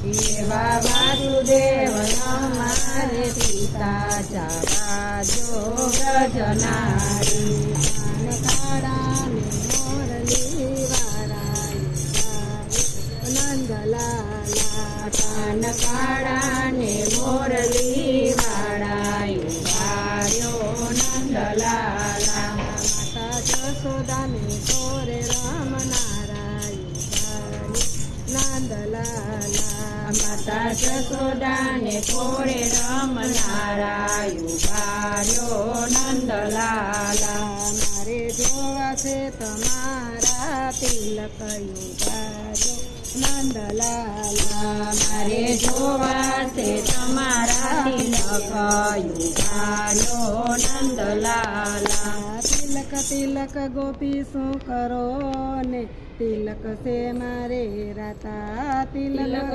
એવા વાસુદેવ અમારે પિતા જવા જો વ્રજનારી કાળાને મોરલી વાળા નંદલાલા કાન કાળાને મોરલી વાળાયું વાર્યો નંદલાલા માતા જશોદાને કોરે રમનારાયું નંદલાલા માતા જશોદાને કોરે રમનારાયું વાર્યો નંદલાલા મારે જોવા છે તમારા તિલક યુગાજો નંદલાલા મારે જોવા છે તમારા તિલક યુગાયો નંદલાલા તિલક તિલક ગોપી શું કરો ને તિલક છે મારે રાતા તિલક